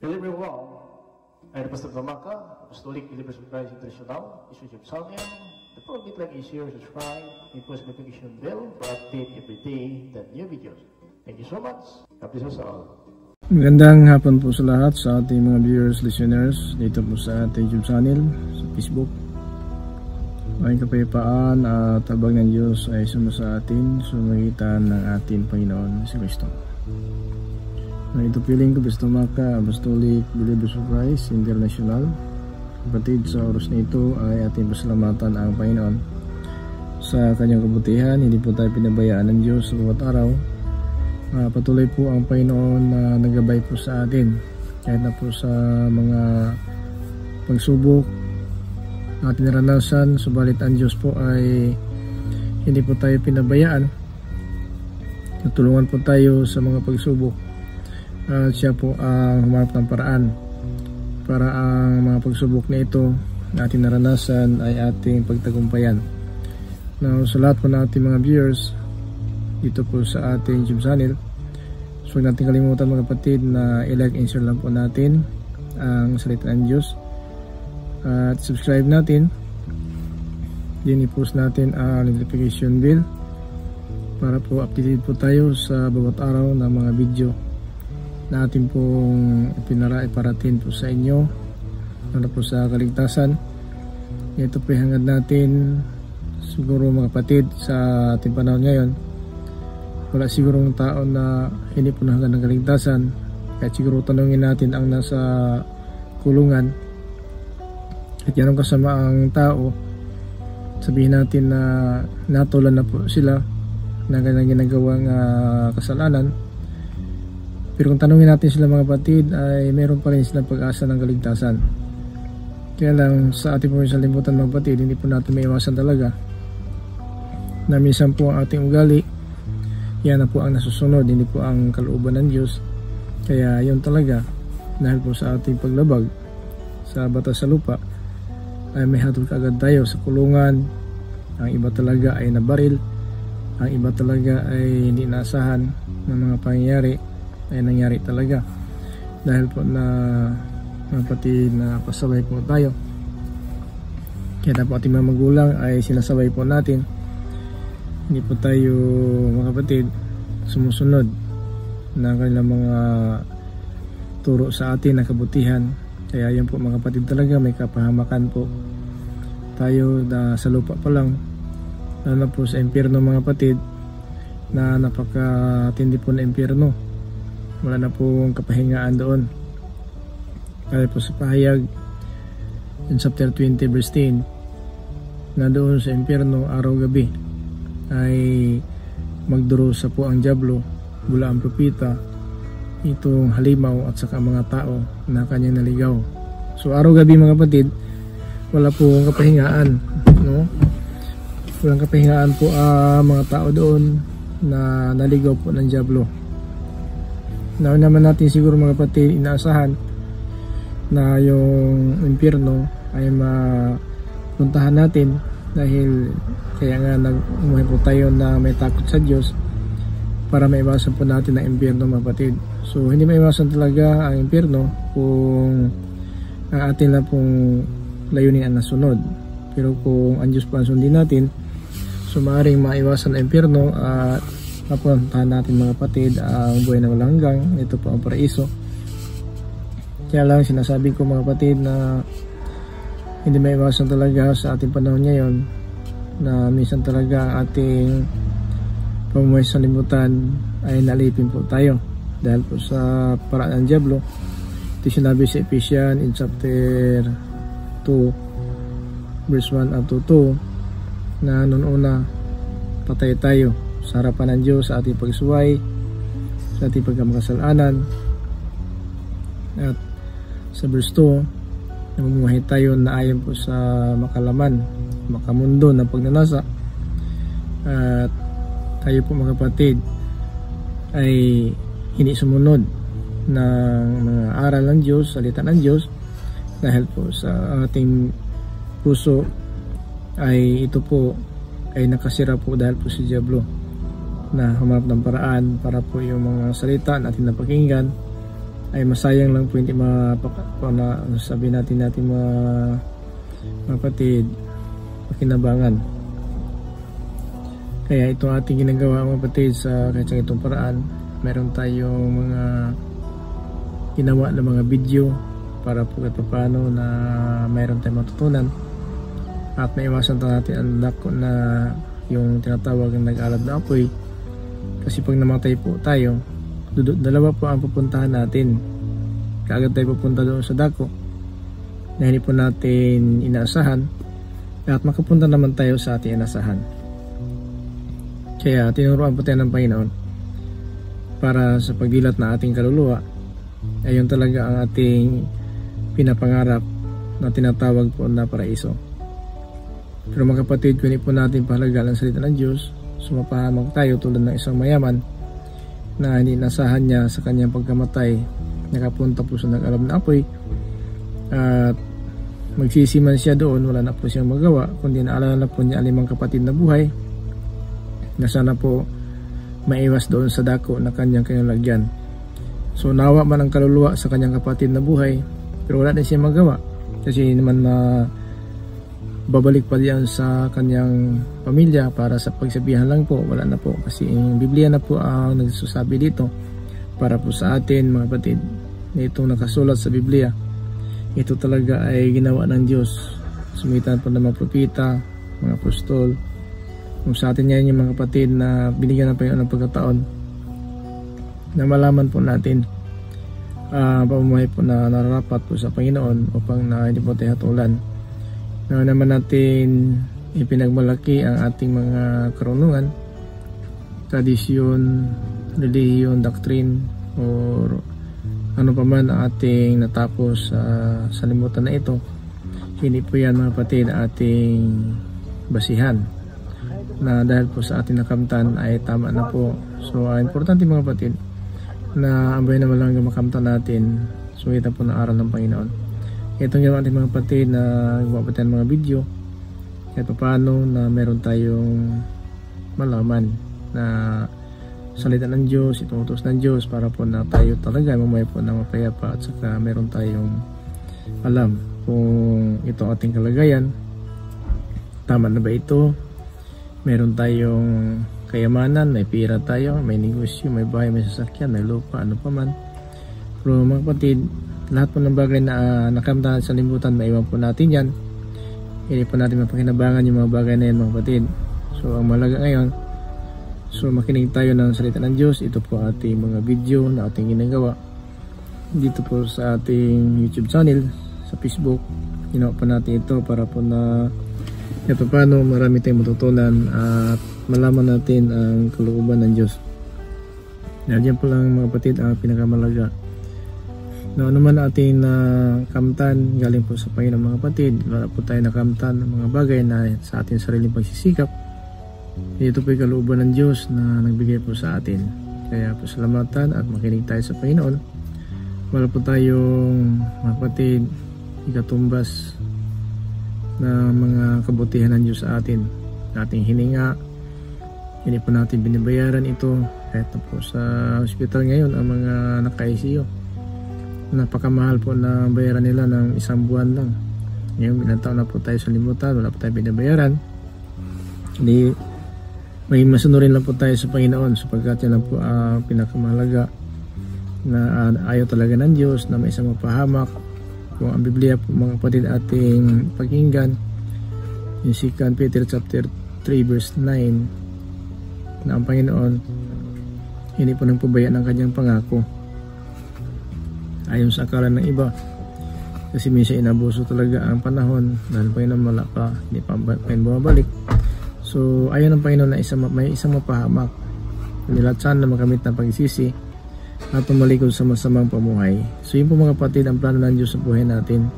Delivery Wow ay Pastor Tamaka, Apostolic Believers of Christ International, Bishop Salmian. The program like is share, subscribe, and post notification bell for update every day the new videos. Thank you so much. God bless us all. Magandang hapon po sa lahat sa ating mga viewers, listeners dito po sa ating YouTube channel, sa Facebook. Maraming kapayapaan at tabag ng Diyos ay sumasa atin sa magitan ng ating Panginoon si Kristo. Ito piling ko Pastor Tamaka, Apostolic Believers of Christ International. Kapatid, sa oras na ito ay ating pasalamatan ang Panginoon sa kanyang kabutihan. Hindi po tayo pinabayaan ng Diyos sa bawat araw. Patuloy po ang Panginoon na nagabay po sa atin kahit na po sa mga pagsubok na ating naranasan. Subalit ang Diyos po ay hindi po tayo pinabayaan. Tutulungan po tayo sa mga pagsubok at siya po ang humarap ng paraan para ang mga pagsubok na ito na ating naranasan ay ating pagtagumpayan. Now, sa lahat po ng ating mga viewers dito po sa ating YouTube channel, so huwag natin kalimutan mga kapatid na i-like and share lang po natin ang salita ng Diyos at subscribe natin, din i-post natin ang notification bell para po updated po tayo sa bawat araw ng mga video na atin pong iparating po sa inyo para po sa kaligtasan. Ito po hangad natin siguro mga kapatid sa ating panahon ngayon. Wala sigurong tao na hindi po nahangad ng kaligtasan, kahit siguro tanungin natin ang nasa kulungan at yan ang kasamaang tao, sabihin natin na natulan na po sila ng kanilang ginagawang kasalanan. Pero kung tanungin natin sila mga kapatid ay meron pa rin silang pag-asa ng kaligtasan. Kaya lang sa ating pamisalimutan mga kapatid, hindi po natin maiwasan talaga na minsan po ang ating ugali yan na po ang nasusunod, hindi po ang kalooban ng Diyos. Kaya yun talaga, dahil po sa ating paglabag sa batas sa lupa ay may hatol kaagad tayo sa kulungan. Ang iba talaga ay nabaril, ang iba talaga ay hindi naasahan ng mga pangyayari ay nangyari talaga dahil po na mga kapatid na pasaway po tayo. Kaya po ating mga magulang ay sinasaway po natin, hindi po tayo mga kapatid sumusunod na kanilang mga turo sa atin na kabutihan. Kaya yan po mga kapatid talaga may kapahamakan po tayo na sa lupa pa lang, lalo po sa impyerno mga kapatid na napakatindi po na impyerno. Wala na pong kapahingaan doon. Kaya po sa pahayag in chapter 20 verse 10 na doon sa impyerno araw-gabi ay magdurusa po ang dyablo, bula ang propita, itong halimaw at saka mga tao na kanyang naligaw. So araw-gabi mga kapatid, wala pong kapahingaan, no? Walang kapahingaan po mga tao doon na naligaw po ng dyablo. Now naman natin siguro mga kapatid inaasahan na yung impyerno ay mapuntahan natin dahil kaya nga nagumuhay po tayo na may takot sa Diyos para maiwasan po natin ang impyerno mga kapatid. So hindi maiwasan talaga ang impyerno kung ang atin lang pong layunin ang nasunod. Pero kung ang Diyos po ang sundin natin, so maaaring maiwasan ang impyerno at mapuntahan natin mga kapatid ang buhay na walang hanggang. Ito po ang paraiso. Kaya lang sinasabi ko mga kapatid na hindi maiwasan talaga sa ating panahon ngayon na minsan talaga ang ating pamumuhay sa limutan ay nalipin po tayo dahil po sa paraan ng dyablo. Ito sinabi sa Ephesians in chapter 2 verse 1 up to 2 na noon una patay tayo sa harapan ng Diyos sa ating pagsuway, sa ating pagkamakasalanan. At sa verse 2, namumuhay tayo na ayon po sa makalaman, makamundo ng pagnanasa. At tayo po mga kapatid ay hindi sumunod ng mga aral ng Diyos, salita ng Diyos, dahil po sa ating puso ay ito po ay nakasira po dahil po si Diablo na humarap ng paraan para po yung mga salita natin napakinggan ay masayang lang po hindi sabi natin mga kapatid, pakinabangan. Kaya itong ating ginagawa mga kapatid sa kahit itong paraan, meron tayong mga ginawa na mga video para po kahit paano na mayroon tayong matutunan at maiwasan natin ang dako na yung tinatawag ng nag-alab na apoy. Kasi pag namatay po tayo, dalawa po ang pupuntahan natin. Kaagad tayo pupunta doon sa dako na hindi po natin inaasahan at makapunta naman tayo sa ating inaasahan. Kaya tinuruan po tayo ng Panginoon para sa pagdilat na ating kaluluwa, ayun talaga ang ating pinapangarap na tinatawag po na paraiso. Pero mga kapatid, kung hindi po natin pahalagaan ang salita ng Diyos, sumapahamak tayo tulad ng isang mayaman na hindi inasahan niya sa kanyang pagkamatay, nakapunta po sa nag-alab na apoy at magsisiman siya doon, wala na po siyang magawa kundi naalala po niya 5 kapatid na buhay na sana po maiwas doon sa dako na kanyang kinalagyan. So nawa man ang kaluluwa sa kanyang kapatid na buhay, pero wala din siya magawa kasi naman na babalik pa diyan sa kanyang pamilya para sa pagsabihan lang po, wala na po kasi yung Biblia na po ang nagsasabi dito para po sa atin mga kapatid na itong nakasulat sa Biblia. Ito talaga ay ginawa ng Diyos, sumitan po ng mga propeta, mga apostol. Kung sa atin ngayon yung mga kapatid na binigyan ng Panginoon ng pagkataon na malaman po natin pamumuhay po na nararapat po sa Panginoon upang na hindi po tayo hatulan. Na naman natin ipinagmalaki ang ating mga karunungan, tradisyon, relihiyon, doctrine, or ano pa man ang ating natapos sa limutan na ito. Hindi po yan mga kapatid ating basihan na dahil po sa ating nakamtan ay tama na po. So importante mga kapatid na ambay naman lang yung makamtan natin, sumitan po ng aral ng Panginoon. Itong yung ating mga kapatid na gumawa tayo ng mga video kahit paano na meron tayong malaman na salita ng Diyos, itong utos ng Diyos para po na tayo talaga mamaya po na mapayapa at saka meron tayong alam kung ito ating kalagayan, tama na ba ito, meron tayong kayamanan, may pira tayo, may negosyo, may bahay, may sasakyan, may lupa, ano pa man. Pero mga kapatid, lahat po ng bagay na nakamtan sa limutan, maiwan po natin yan. Hindi po natin mapakinabangan yung mga bagay na yan mga kapatid. So ang malaga ngayon, so makinig tayo ng salita ng Diyos. Ito po ating mga video na ating ginagawa dito po sa ating YouTube channel, sa Facebook. Ginawa po natin ito para po na ito paano marami tayong matutunan at malaman natin ang kalooban ng Diyos. Dahil yan po lang mga kapatid ang pinakamalaga. Na ano man ating nakamtan galing po sa Panginoon mga kapatid, wala po tayo nakamtan ng mga bagay na sa ating sariling pagsisikap. Ito po yung kalooban ng Diyos na nagbigay po sa atin. Kaya po salamatan at makinig tayo sa Panginoon. Wala po tayong mga kapatid ikatumbas na mga kabutihan ng Diyos sa atin. Ating hininga, hindi po natin binibayaran ito. Kahit na po sa hospital ngayon ang mga naka-ICU, napakamahal po na bayaran nila ng 1 buwan lang. Ngayon ilang taon na po tayo sa limutan, wala po tayo binabayaran. Hindi, may masunurin lang po tayo sa Panginoon sapagkat yan lang po ang pinakamahalaga na ayaw talaga ng Diyos na may isang mapahamak. Kung ang Biblia po mga kapatid ating pakinggan, yung 2 Peter chapter 3 verse 9, na ang Panginoon hindi po nang pabaya ng kanyang pangako ayon sa akala ng iba, kasi minsan inabuso talaga ang panahon dahil Panginoon wala pa, hindi pa bumabalik. So ayon ang Panginoon na may isang mapahamak, nilatsan na makamit ng pagsisi at tumalikod sa masamang pamuhay. So yun po mga kapatid ang plano ng Diyos sa buhay natin.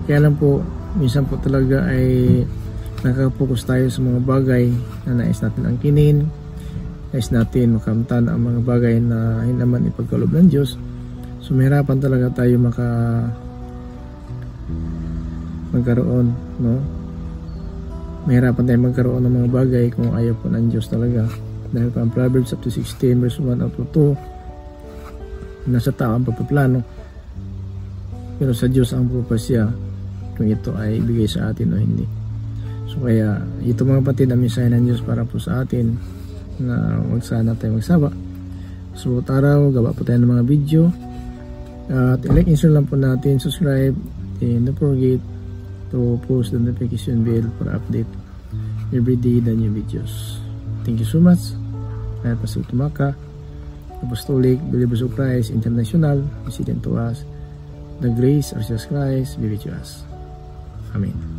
Kaya lang po minsan po talaga ay nakakapokus tayo sa mga bagay na nais natin angkinin, nais natin makamtan ang mga bagay na hindi naman ipagkaloob ng Diyos. So mahirapan talaga tayo magkaroon, no? Mahirapan tayo magkaroon ng mga bagay kung ayaw po ng Diyos talaga. Dahil pa ang Proverbs chapter 16 verse 1 up to 2, nasa tao ang pagpaplano pero sa Diyos ang purpose kung ito ay ibigay sa atin o hindi. So kaya ito mga kapatid, ang mensahe ng Diyos para po sa atin na huwag sana tayo magsawa. So araw gawa po tayo ng mga video at i-like and share lang po natin, subscribe, and don't forget to post the notification bell para update every day the new videos. Thank you so much. Kaya Pastor Tumaka, Apostolic Believers of Christ International, President to us. The grace of Jesus Christ be with us. Amen.